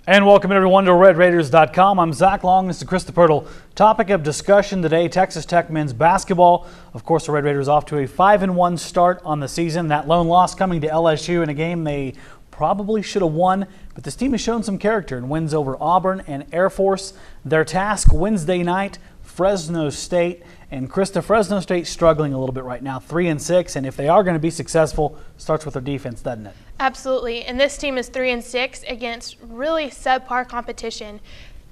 And welcome everyone to RedRaiders.com. I'm Zach Long. This is Chris DePertle. Topic of discussion today, Texas Tech men's basketball. Of course, the Red Raiders off to a 5-1 start on the season. That lone loss coming to LSU in a game they probably should have won, but this team has shown some character in wins over Auburn and Air Force. Their task Wednesday night, Fresno State. And Krista, Fresno State struggling a little bit right now, 3-6, and if they are going to be successful, starts with their defense, doesn't it? Absolutely, and this team is 3-6 against really subpar competition.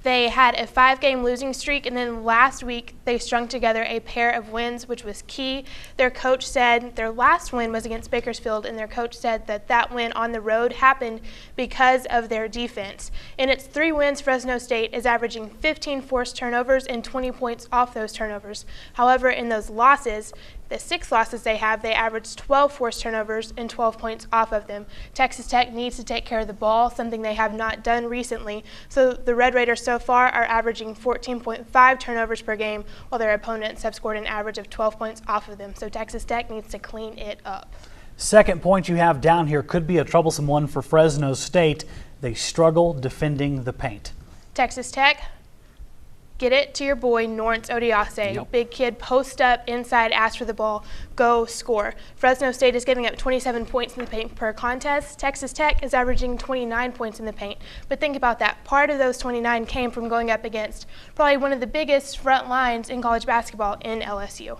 They had a 5-game losing streak, and then last week they strung together a pair of wins, which was key. Their coach said their last win was against Bakersfield, and their coach said that win on the road happened because of their defense. In its 3 wins, Fresno State is averaging 15 forced turnovers and 20 points off those turnovers. However, in those losses, the 6 losses they have, they averaged 12 forced turnovers and 12 points off of them. Texas Tech needs to take care of the ball, something they have not done recently. So the Red Raiders so far are averaging 14.5 turnovers per game, while their opponents have scored an average of 12 points off of them. So Texas Tech needs to clean it up. Second point you have down here could be a troublesome one for Fresno State. They struggle defending the paint. Texas Tech, get it to your boy, Norrance Odiase. Yep. Big kid, post up, inside, ask for the ball, go score. Fresno State is giving up 27 points in the paint per contest. Texas Tech is averaging 29 points in the paint. But think about that. Part of those 29 came from going up against probably one of the biggest front lines in college basketball in LSU.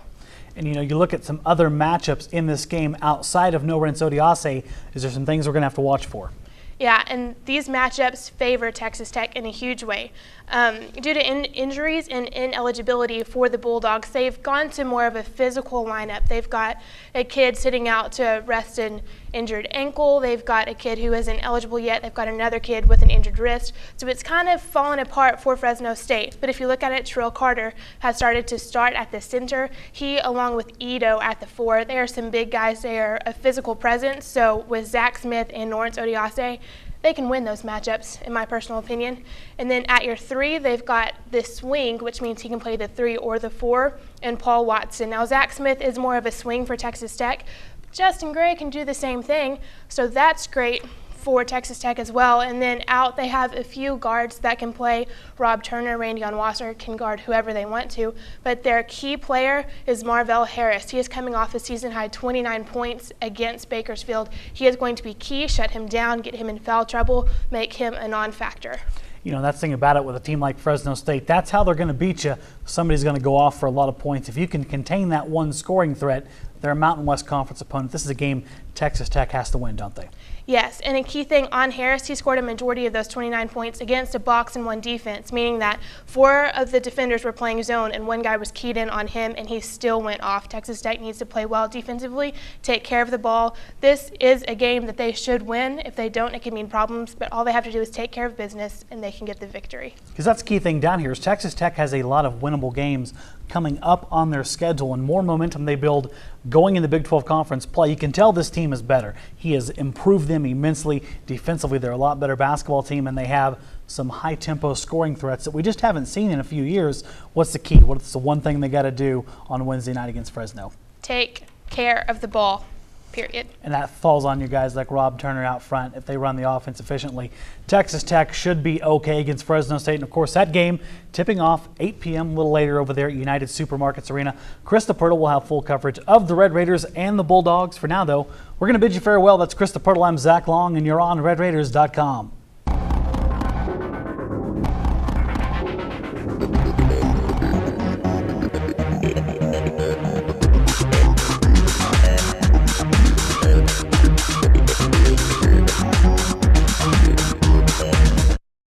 And you look at some other matchups in this game outside of Norrance Odiase, is there some things we're going to have to watch for? Yeah, and these matchups favor Texas Tech in a huge way. Due to injuries and ineligibility for the Bulldogs, they've gone to more of a physical lineup. They've got a kid sitting out to rest an injured ankle. They've got a kid who isn't eligible yet. They've got another kid with an injured wrist. So it's kind of fallen apart for Fresno State. But if you look at it, Terrell Carter has started to start at the center. He, along with Ito at the 4, they are some big guys. They are a physical presence. So with Zach Smith and Norrance Odiase, they can win those matchups, in my personal opinion. And then at your 3, they've got this swing, which means he can play the 3 or the 4, and Paul Watson. Now, Zach Smith is more of a swing for Texas Tech. Justin Gray can do the same thing, so that's great for Texas Tech as well. And then out, they have a few guards that can play. Rob Turner, Randy Onwasser can guard whoever they want to, but their key player is Marvell Harris. He is coming off a season-high 29 points against Bakersfield. He is going to be key, shut him down, get him in foul trouble, make him a non-factor. That's the thing about it with a team like Fresno State. That's how they're going to beat you. Somebody's going to go off for a lot of points. If you can contain that one scoring threat, they're a Mountain West Conference opponent. This is a game Texas Tech has to win, don't they? Yes, and a key thing on Harris, he scored a majority of those 29 points against a box-and-1 defense, meaning that 4 of the defenders were playing zone and 1 guy was keyed in on him and he still went off. Texas Tech needs to play well defensively, take care of the ball. This is a game that they should win. If they don't, it can mean problems, but all they have to do is take care of business and they can get the victory. Because that's the key thing down here is Texas Tech has a lot of winnable games coming up on their schedule, and more momentum they build going in the Big 12 Conference play. You can tell this team is better. He has improved them immensely. Defensively, they're a lot better basketball team, and they have some high-tempo scoring threats that we just haven't seen in a few years. What's the key? What's the one thing they got to do on Wednesday night against Fresno? Take care of the ball. Period. And that falls on you guys like Rob Turner out front if they run the offense efficiently. Texas Tech should be okay against Fresno State. And, of course, that game tipping off 8 p.m. a little later over there at United Supermarkets Arena. Chris DePertle will have full coverage of the Red Raiders and the Bulldogs. For now, though, we're going to bid you farewell. That's Chris DePertle. I'm Zach Long, and you're on RedRaiders.com.